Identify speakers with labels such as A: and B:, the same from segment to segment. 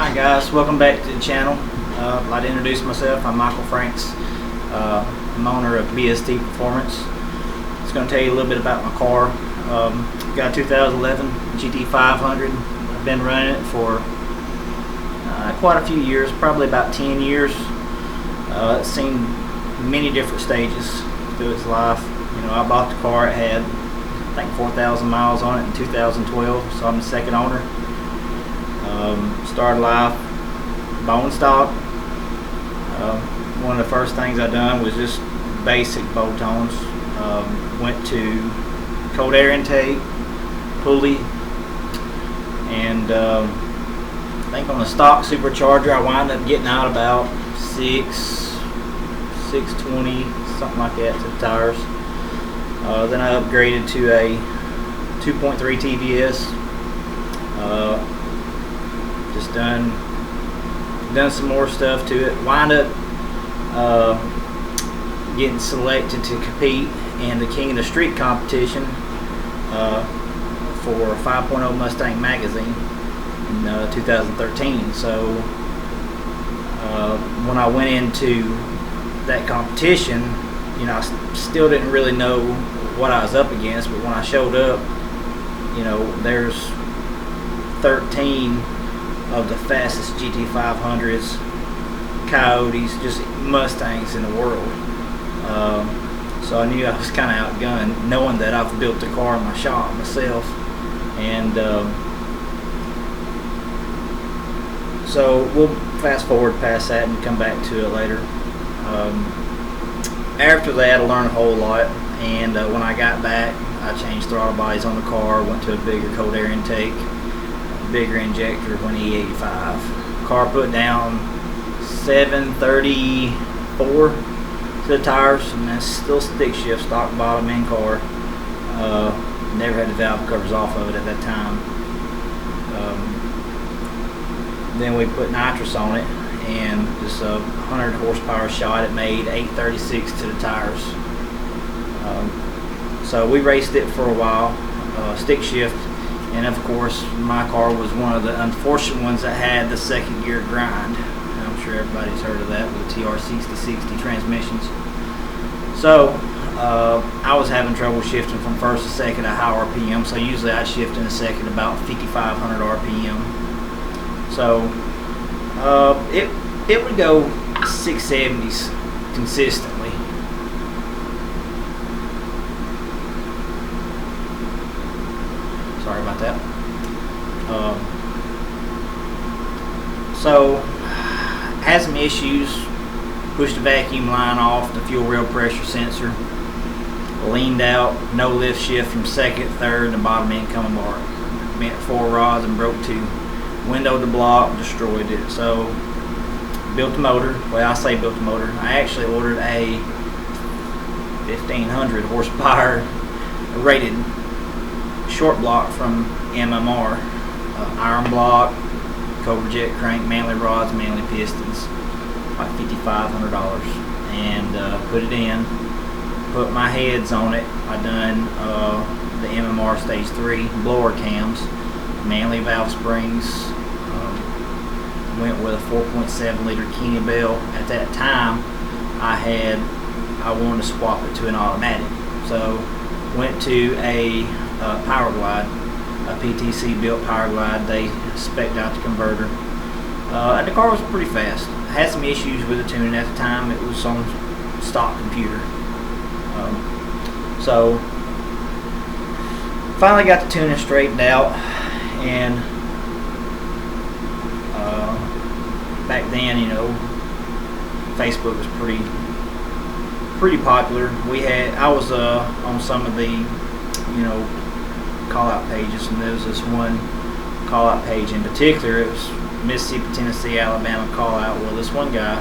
A: Alright guys, welcome back to the channel. I'd like to introduce myself. I'm Michael Franks. I'm owner of BST Performance. Just going to tell you a little bit about my car. Got a 2011 gt500. I've been running it for quite a few years, probably about 10 years. It's seen many different stages through its life. You know, I bought the car, it had I think 4,000 miles on it in 2012, so I'm the second owner. Started life bone stock. One of the first things I done was just basic bolt-ons. Went to cold air intake, pulley, and I think on the stock supercharger I wound up getting out about 620, something like that, to the tires. Then I upgraded to a 2.3 TVS. Just done some more stuff to it. Wind up getting selected to compete in the King of the Street competition for 5.0 Mustang magazine in 2013. So when I went into that competition, you know, I still didn't really know what I was up against, but when I showed up, you know, there's 13 of the fastest GT500s, Coyotes, just Mustangs in the world. So I knew I was kind of outgunned, knowing that I've built the car in my shop myself. And so we'll fast forward past that and come back to it later. After that I learned a whole lot, and when I got back I changed throttle bodies on the car, went to a bigger cold air intake, bigger injector, went E85. Car put down 734 to the tires, and that's still stick shift, stock bottom in car. Never had the valve covers off of it at that time. Then we put nitrous on it, and just a 100 horsepower shot. It made 836 to the tires. So we raced it for a while, stick shift. And of course, my car was one of the unfortunate ones that had the second gear grind. I'm sure everybody's heard of that with TR6060 transmissions. So I was having trouble shifting from first to second at high RPM. So usually I shift in a second about 5,500 RPM. So it would go 670s consistently. Sorry about that. So had some issues. Pushed the vacuum line off, the fuel rail pressure sensor, leaned out, no lift shift from second, third, and bottom incoming bar. Bent 4 rods and broke 2. Windowed the block, destroyed it. So built the motor. Well, I say built the motor. I actually ordered a 1,500 horsepower rated short block from MMR, iron block, Cobra jet crank, manly rods, manly pistons, like $5,500, and put it in, put my heads on it. I done the MMR stage 3 blower cams, manly valve springs, went with a 4.7 liter Kenny Bell. At that time I wanted to swap it to an automatic, so went to a Power Glide, a PTC built Power Glide. They spec'd out the converter, and the car was pretty fast. I had some issues with the tuning at the time. It was on stock computer. So finally got the tuning straightened out, and back then, you know, Facebook was pretty popular. I was on some of the, you know, call out pages, and there was this one call out page in particular. It was Mississippi, Tennessee, Alabama call out. Well, this one guy,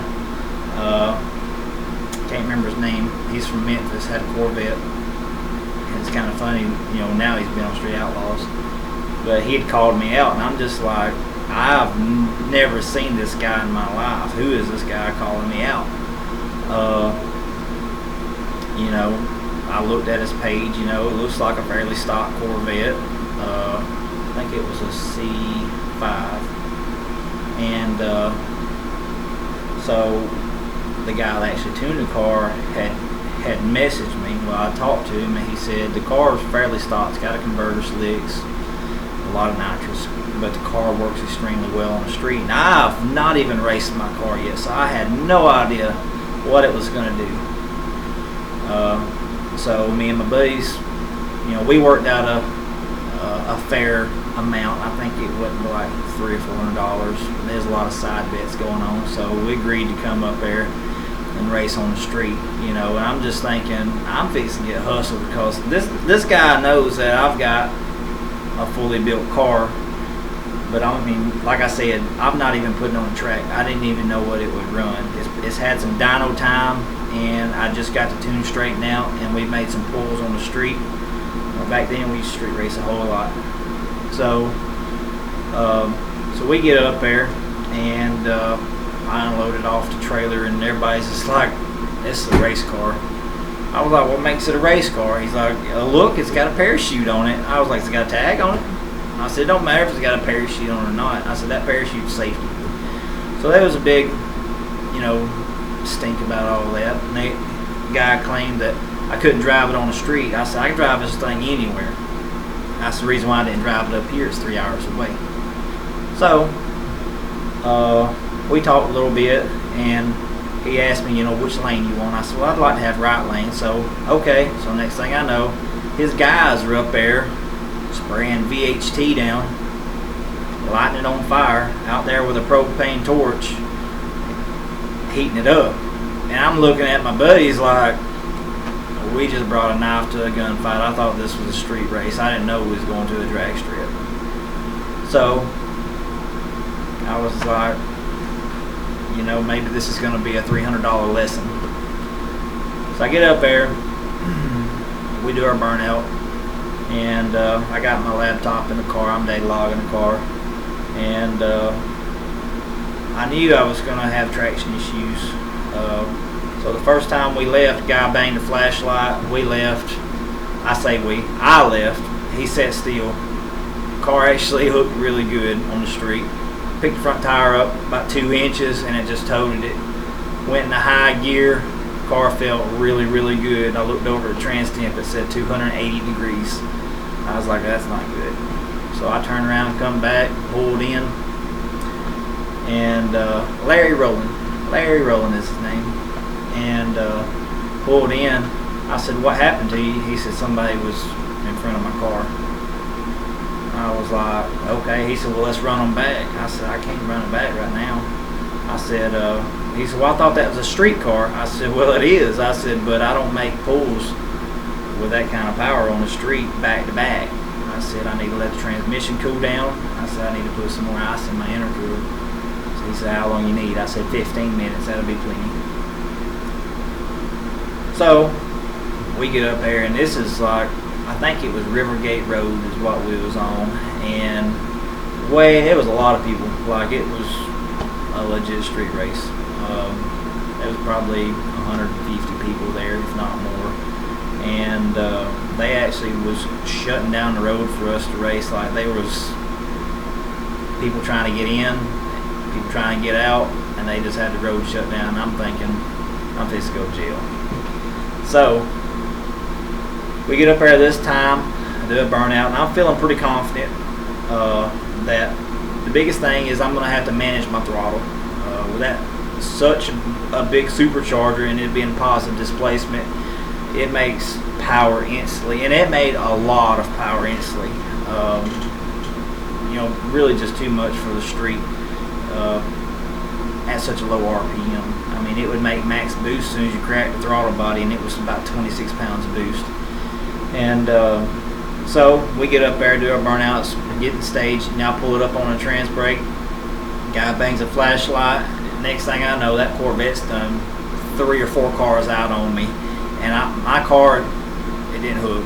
A: can't remember his name, he's from Memphis, had a Corvette, and it's kind of funny, you know, now he's been on Street Outlaws, but he had called me out, and I'm just like, I've never seen this guy in my life. Who is this guy calling me out? You know, I looked at his page, you know, it looks like a fairly stock Corvette. I think it was a C5. And so the guy that actually tuned the car had messaged me. Well, I talked to him, and he said the car is fairly stock. It's got a converter, slicks, a lot of nitrous, but the car works extremely well on the street. And I've not even raced my car yet, so I had no idea what it was going to do. So me and my buddies, we worked out a fair amount. I think it wasn't like $300 or $400. There's a lot of side bets going on, so we agreed to come up there and race on the street. And I'm just thinking, I'm fixing to get hustled, because this guy knows that I've got a fully built car. But I mean, like I said, I'm not even putting it on the track. I didn't even know what it would run. It's had some dyno time, and I just got the tune straightened out, and we made some pulls on the street. Back then we used to street race a whole lot. So we get up there, and I unloaded off the trailer, and everybody's just like, "This is a race car." I was like, "What makes it a race car?" He's like, "Look, it's got a parachute on it." I was like, "It's got a tag on it?" I said, "It don't matter if it's got a parachute on it or not." I said, "That parachute's safety." So there was a big, stink about all that. And the guy claimed that I couldn't drive it on the street. I said, "I can drive this thing anywhere." That's the reason why I didn't drive it up here. It's 3 hours away. So we talked a little bit, and he asked me, which lane you want. I said, "Well, I'd like to have right lane." So okay. So next thing I know, his guys are up there spraying VHT down, lighting it on fire out there with a propane torch, heating it up. And I'm looking at my buddies like, we just brought a knife to a gunfight. I thought this was a street race. I didn't know we was going to a drag strip. So I was like, maybe this is going to be a $300 lesson. So I get up there, we do our burnout, and I got my laptop in the car. I'm data logging the car, and I knew I was going to have traction issues. So the first time we left, the guy banged the flashlight. We left. I left. He sat still. Car actually hooked really good on the street. Picked the front tire up about 2 inches, and it just totaled it. Went into high gear. Car felt really, really good. I looked over at the trans temp. It said 280 degrees. I was like, that's not good. So I turned around, come back, pulled in, and Larry Rowland is his name, and pulled in. I said, "What happened to you?" He said, "Somebody was in front of my car." I was like, "Okay." He said, "Well, let's run them back." I said, "I can't run them back right now." I said, he said, "Well, I thought that was a street car." I said, "Well, it is." I said, "But I don't make pulls with that kind of power on the street back to back." I said, "I need to let the transmission cool down." I said, "I need to put some more ice in my intercooler." So he said, "How long you need?" I said, 15 minutes. That'll be plenty. So we get up there, and this is like, I think it was Rivergate Road is what we was on, and it was a lot of people. Like, it was a legit street race. There was probably 150 people there, if not more. And they actually was shutting down the road for us to race. Like, there was people trying to get in, people trying to get out, and they just had the road shut down. And I'm thinking, I'm fixing to go to jail. So we get up there this time, do a burnout, and I'm feeling pretty confident that the biggest thing is I'm going to have to manage my throttle. With that such a big supercharger and it being positive displacement, it makes power instantly, and it made a lot of power instantly. Really just too much for the street at such a low RPM. I mean, it would make max boost as soon as you crack the throttle body, and it was about 26 pounds of boost. And so we get up there, do our burnouts, get in stage. Now pull it up on a trans brake. Guy bangs a flashlight. Next thing I know, that Corvette's done 3 or 4 cars out on me, and my car, it didn't hook.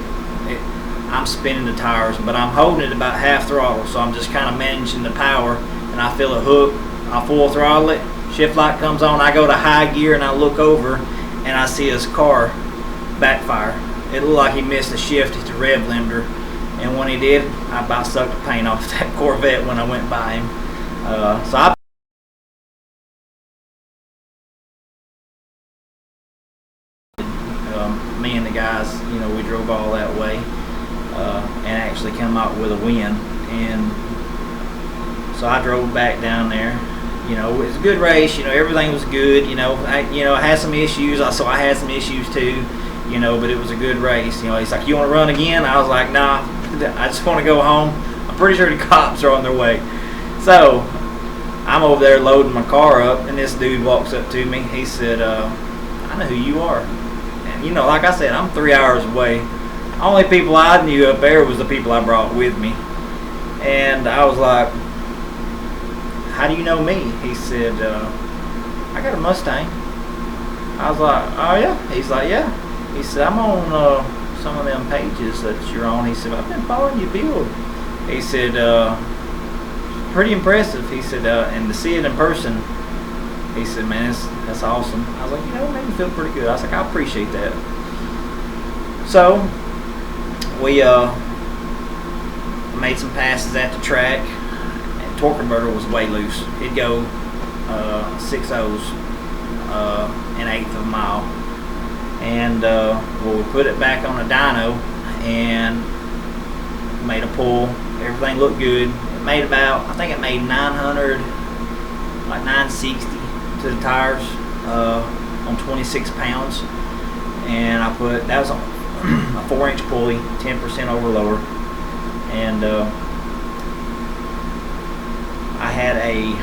A: I'm spinning the tires, but I'm holding it about half throttle, so I'm just kind of managing the power, and I feel a hook. I full throttle it, shift light comes on, I go to high gear, and I look over, and I see his car backfire. It looked like he missed a shift at the rev limiter, and when he did, I about sucked the paint off that Corvette when I went by him. So I drove all that way and actually come out with a win. And so I drove back down there. You know, it was a good race. You know, everything was good. You know, I had some issues. So I had some issues too. You know, but it was a good race. You know, he's like, "You want to run again?" I was like, "Nah, I just want to go home. I'm pretty sure the cops are on their way." So I'm over there loading my car up, and this dude walks up to me. He said, "I know who you are." And you know, like I said, I'm 3 hours away. Only people I knew up there was the people I brought with me. And I was like, "How do you know me?" He said, "I got a Mustang." I was like, "Oh yeah?" He's like, "Yeah." He said, "I'm on some of them pages that you're on." He said, "I've been following you build." He said, "Pretty impressive." He said, "And to see it in person," he said, "Man, that's awesome." I was like, "You know, it made me feel pretty good." I was like, "I appreciate that." So we made some passes at the track, and torque converter was way loose. It'd go 6/0s an eighth of a mile. And well, we put it back on a dyno and made a pull. Everything looked good. It made about, I think it made 900, like 960 to the tires on 26 pounds. And I put, that was on a 4-inch pulley, 10% over lower. And I had a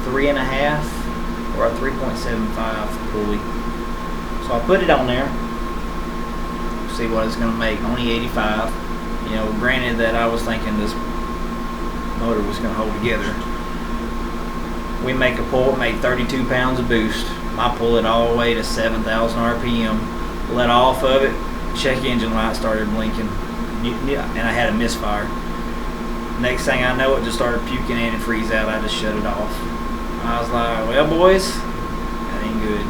A: 3.5 or a 3.75 pulley. So I put it on there, see what it's going to make, only 85. You know, granted that I was thinking this motor was going to hold together. We make a pull, it made 32 pounds of boost. I pull it all the way to 7,000 RPM, let off of it, check engine light started blinking, and I had a misfire. Next thing I know, it just started puking antifreeze out. I just shut it off. I was like, "Well, boys, that ain't good."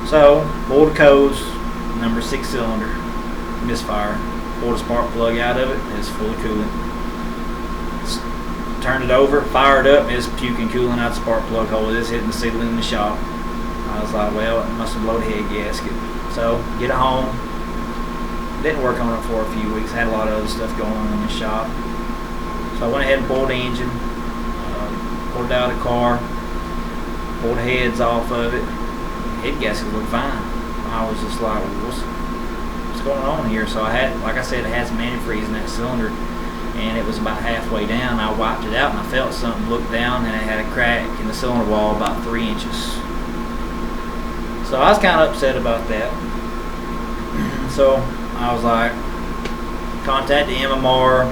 A: So, pulled the codes, number 6 cylinder, misfire. Pulled a spark plug out of it, it's full of coolant. Turned it over, fired up, it's puking coolant out the spark plug hole. It's hitting the ceiling in the shop. I was like, "Well, it must have blown the head gasket." So, get it home. Didn't work on it for a few weeks. Had a lot of other stuff going on in the shop. So I went ahead and pulled the engine, pulled it out of the car, pulled the heads off of it. Head gasket looked fine. I was just like, what's going on here? So I had, like I said, it had some antifreeze in that cylinder, and it was about halfway down. I wiped it out and I felt something, looked down, and it had a crack in the cylinder wall about 3 inches. So I was kind of upset about that. So I was like, contact the MMR.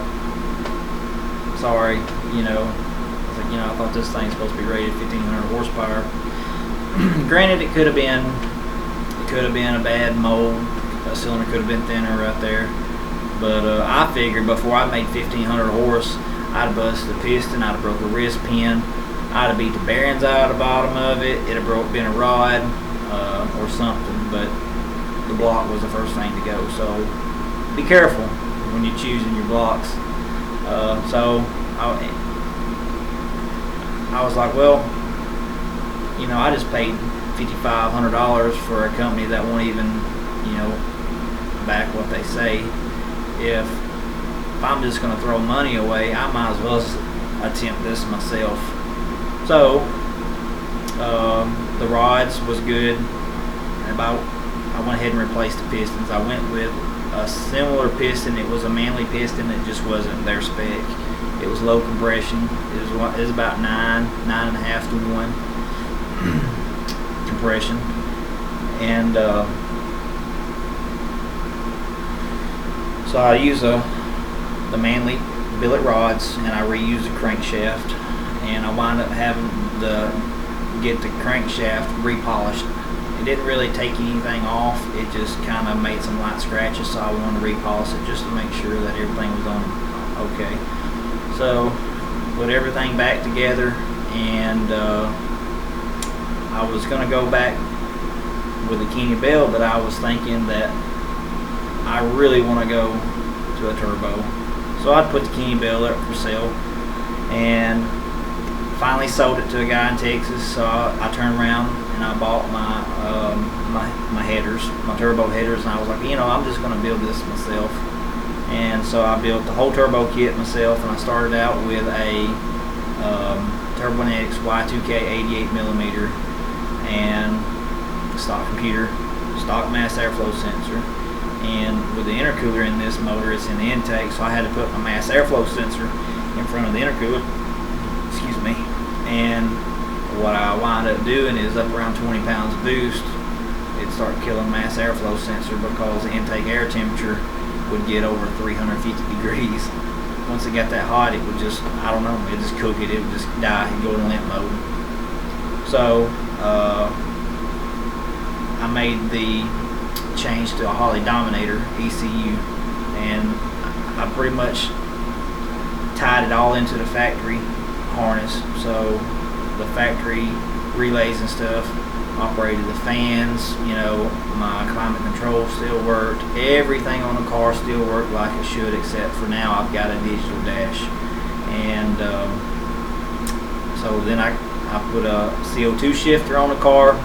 A: Sorry, you know. I was like, you know, I thought this thing's supposed to be rated 1,500 horsepower. Granted, it could have been a bad mold. A cylinder could have been thinner right there. But I figured before I made 1,500 horse, I'd have busted the piston, I'd have broke a wrist pin, I'd have beat the bearings out of the bottom of it, it'd have been a rod or something. But the block was the first thing to go. So be careful when you're choosing your blocks. So I was like, well, you know, I just paid $5,500 for a company that won't even, you know, back what they say. If I'm just going to throw money away, I might as well attempt this myself. So the rods was good. I went ahead and replaced the pistons. I went with a similar piston. It was a Manley piston. It just wasn't their spec. It was low compression. It was about 9.5 to 1 compression. And so I use the Manley billet rods, and I reuse the crankshaft, and I wound up having to get the crankshaft repolished. It didn't really take anything off, it just kind of made some light scratches, so I wanted to repolish it just to make sure that everything was on okay. So put everything back together, and I was going to go back with a Kenny Bell, but I was thinking that I really want to go to a turbo. So I put the Kenny Bell up for sale, and finally sold it to a guy in Texas. So I turned around and I bought my headers, my turbo headers, and I was like, I'm just going to build this myself. And so I built the whole turbo kit myself, and I started out with a Turbonetics Y2K 88mm and stock computer, stock mass airflow sensor. And with the intercooler in this motor, it's in the intake, so I had to put my mass airflow sensor in front of the intercooler. Excuse me. And what I wound up doing is up around 20 pounds of boost, it started killing mass airflow sensor because the intake air temperature would get over 350 degrees. Once it got that hot, it would just, I don't know, it just cook it, it would just die and go in limp mode. So I made the change to a Holley Dominator ECU, and I pretty much tied it all into the factory harness. So the factory relays and stuff operated the fans, my climate control still worked, everything on the car still worked like it should, except for now I've got a digital dash. And so then I put a CO2 shifter on the car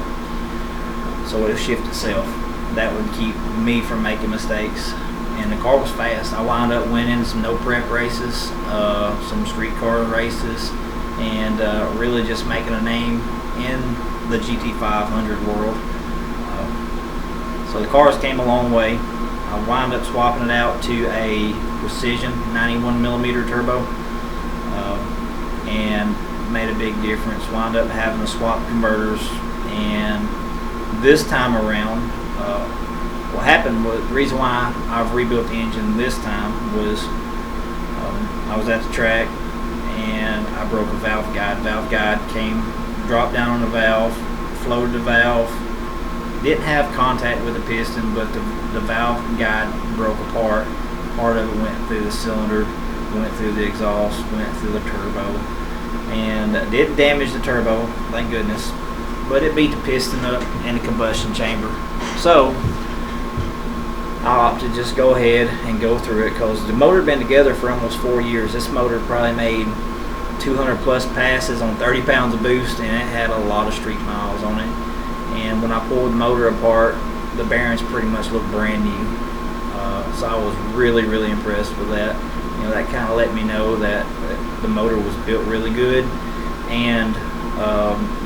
A: so it'll shift itself. That would keep me from making mistakes, and the car was fast. I wound up winning some no prep races, some street car races, and really just making a name in the gt500 world. So the cars came a long way. I wound up swapping it out to a Precision 91mm turbo, and made a big difference. Wound up having to swap converters, and this time around, what happened was, the reason why I've rebuilt the engine this time was I was at the track and I broke a valve guide. Valve guide came, dropped down on the valve, floated the valve, didn't have contact with the piston, but the valve guide broke apart. Part of it went through the cylinder, went through the exhaust, went through the turbo, and didn't damage the turbo, thank goodness, but it beat the piston up in the combustion chamber. So I opted to just go ahead and go through it, because the motor had been together for almost 4 years. This motor probably made 200 plus passes on 30 pounds of boost, and it had a lot of street miles on it. And when I pulled the motor apart, the bearings pretty much looked brand new. So I was really, really impressed with that. That kind of let me know that the motor was built really good, and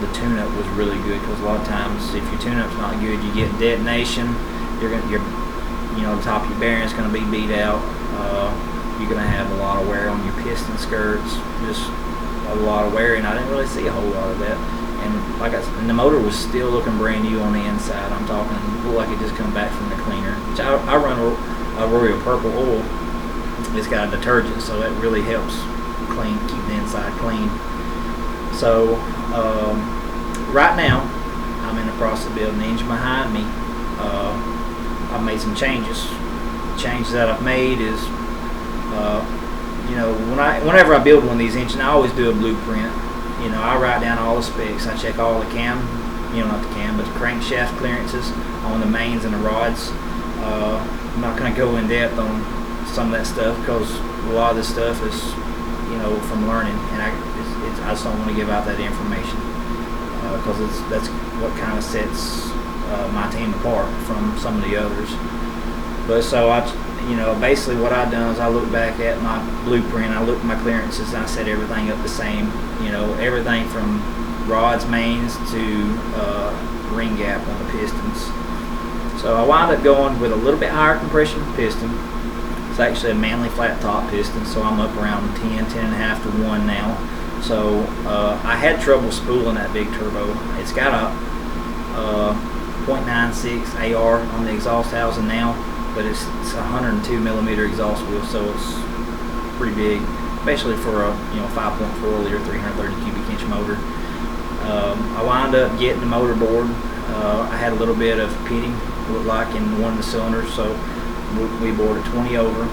A: the tune-up was really good, because a lot of times if your tune-up's not good, you get detonation. The top of your bearing is going to be beat out. You're going to have a lot of wear on your piston skirts, just a lot of wear, and I didn't really see a whole lot of that. And the motor was still looking brand new on the inside. I'm talking, looked like it just come back from the cleaner. Which I run a Royal Purple oil. It's got a detergent, so it really helps keep the inside clean. So right now, I'm in the process of building the engine behind me. I've made some changes. The changes that I've made is, whenever I build one of these engines, I always do a blueprint. I write down all the specs. I check all the not the cam, but the crankshaft clearances on the mains and the rods. I'm not going to go in depth on some of that stuff, because a lot of this stuff is, from learning, and I just don't want to give out that information, because that's what kind of sets my team apart from some of the others. But so basically what I've done is I look back at my blueprint, I look at my clearances, and I set everything up the same. Everything from rods, mains to ring gap on the pistons. So I wound up going with a little bit higher compression piston. It's actually a Manley flat top piston, so I'm up around 10 and a half to 1 now. So I had trouble spooling that big turbo. It's got a 0.96 AR on the exhaust housing now, but it's a 102mm exhaust wheel, so it's pretty big, especially for a 5.4 liter 330 cubic inch motor. I wound up getting the motor board. I had a little bit of pitting, looked like, in one of the cylinders, so we bored it 20 over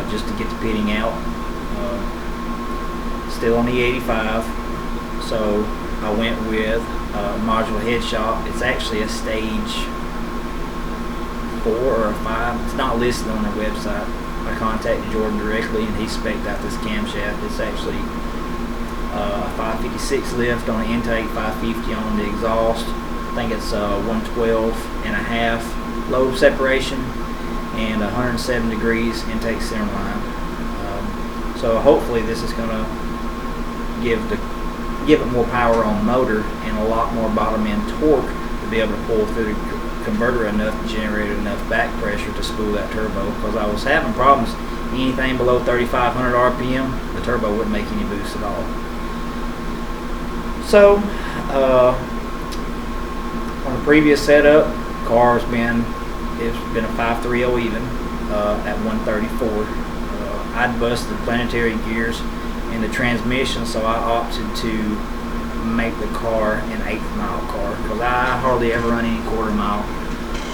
A: just to get the pitting out. Still on the 85, so I went with modular head shop. It's actually a stage 4 or 5. It's not listed on their website. I contacted Jordan directly, and he spec'd out this camshaft. It's actually 556 lift on the intake, 550 on the exhaust. I think it's 112.5 lobe separation and 107 degrees intake center line. So hopefully this is going to give it more power on motor and a lot more bottom end torque to be able to pull through the converter enough to generate enough back pressure to spool that turbo, because I was having problems. Anything below 3,500 RPM, the turbo wouldn't make any boost at all. So on the previous setup, it's been a 5.30 even at 134. I'd busted planetary gears in the transmission, so I opted to make the car an 8th mile car, because I hardly ever run any quarter mile.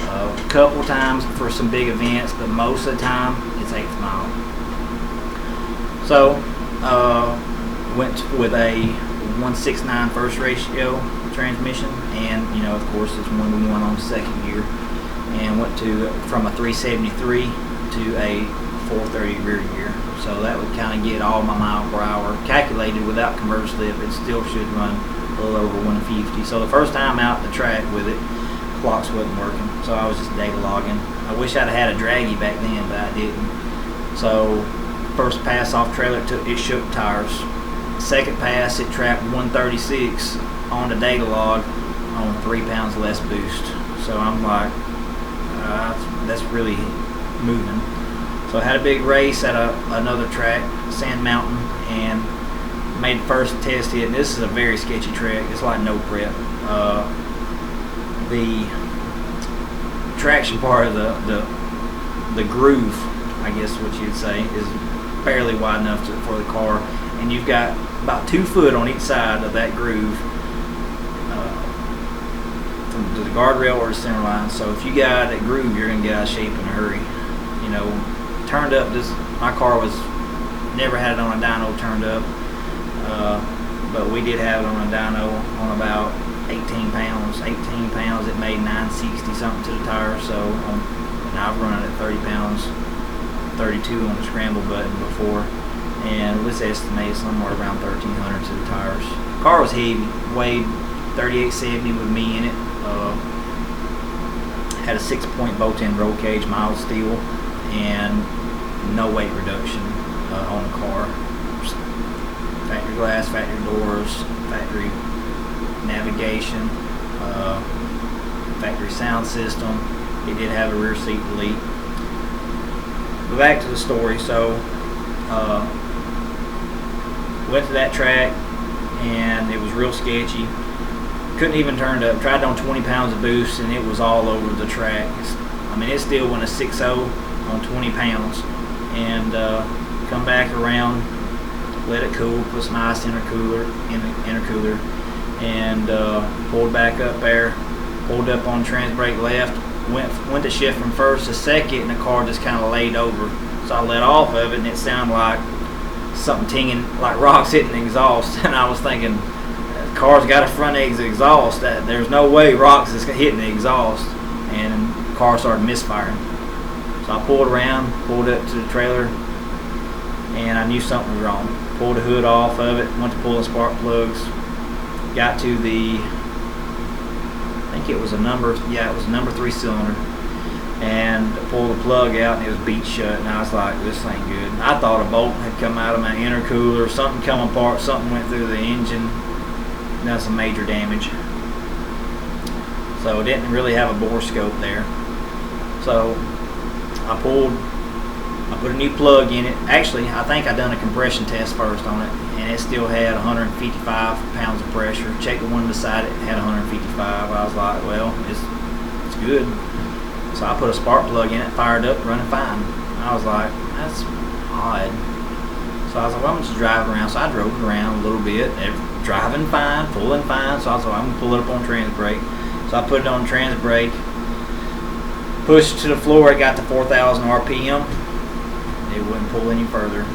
A: A couple times for some big events, but most of the time it's 8th mile. So went with a 169 first ratio transmission, and of course it's 1-to-1 on the second gear, and went from a 373 to a 430 rear gear. So that would kind of get all my mile per hour calculated without converter slip. It still should run a little over 150. So the first time out the track with it, clocks wasn't working, so I was just data logging. I wish I'd had a draggy back then, but I didn't. So first pass off trailer, it shook tires. Second pass, it trapped 136 on the data log on 3 pounds less boost. So I'm like, that's really moving. So I had a big race at another track, Sand Mountain, and made the first test hit. And this is a very sketchy track. It's like no prep. The traction part of the groove, I guess what you'd say, is barely wide enough for the car, and you've got about 2 foot on each side of that groove from the guardrail or the center line. So if you get out of that groove, you're going to get out of shape in a hurry. Turned up, my car was never had it on a dyno turned up, but we did have it on a dyno on about 18 pounds. It made 960 something to the tire. So and I've run it at 30 pounds, 32 on the scramble button before, and let's estimate somewhere around 1,300 to the tires. The car was heavy, weighed 3870 with me in it. Had a 6-point bolt-in roll cage, mild steel, and no weight reduction on the car. Factory glass, factory doors, factory navigation, factory sound system. It did have a rear seat delete. But back to the story. So went to that track, and it was real sketchy. Couldn't even turn it up. Tried on 20 pounds of boost, and it was all over the track. It still went a 6.0 on 20 pounds, and come back around, let it cool, put some ice in the intercooler, and pulled back up there, pulled up on trans brake left, went to shift from first to second, and the car just kind of laid over. So I let off of it, and it sounded like something tinging, like rocks hitting the exhaust. And I was thinking, the car's got a front exit exhaust, that there's no way rocks is hitting the exhaust, and the car started misfiring. So I pulled around, pulled up to the trailer, and I knew something was wrong. Pulled the hood off of it, went to pull the spark plugs, got to the, I think it was a number 3 cylinder, and pulled the plug out, and it was beat shut, and I was like, this ain't good. I thought a bolt had come out of my intercooler, something come apart, something went through the engine, done some major damage. So it didn't really have a bore scope there. So I put a new plug in it. Actually, I think I done a compression test first on it, and it still had 155 pounds of pressure. Checked the one beside it, had 155. I was like, well, it's good. So I put a spark plug in it, fired up, running fine. I was like, that's odd. So I was like, well, I'm just driving around. So I drove it around a little bit, driving fine, pulling fine. So I was like, I'm gonna pull it up on trans brake. So I put it on trans brake, pushed it to the floor. It got to 4,000 RPM. It wouldn't pull any further.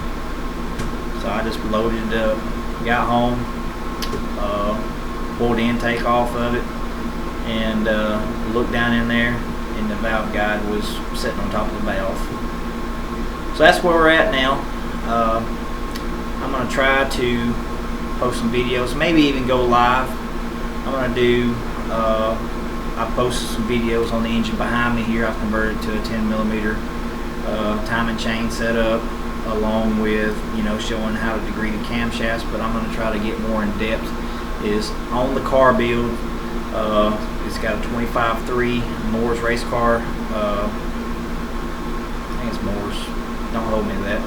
A: So I just loaded it up, got home, pulled the intake off of it, and looked down in there, and the valve guide was sitting on top of the valve. So that's where we're at now. I'm going to try to post some videos, maybe even go live. I'm going to do I posted some videos on the engine behind me here. I've converted to a 10mm timing chain setup, along with, you know, showing how to degree the camshafts. But I'm going to try to get more in depth is on the car build. It's got a 25.3 Moore's race car. I think it's Moore's, don't hold me to that,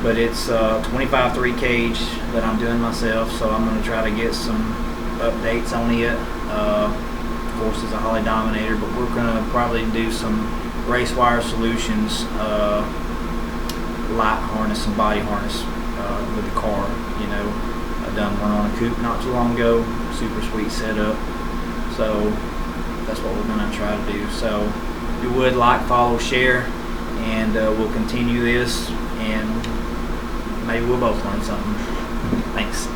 A: but it's 25.3 cage that I'm doing myself, so I'm going to try to get some updates on it. Of course, it's a Holly Dominator, but we're going to probably do some race wire solutions, light harness and body harness with the car. You know, I done one on a coupe not too long ago, super sweet setup, so that's what we're going to try to do. So if you would like, follow, share, and we'll continue this, and maybe we'll both learn something. Thanks.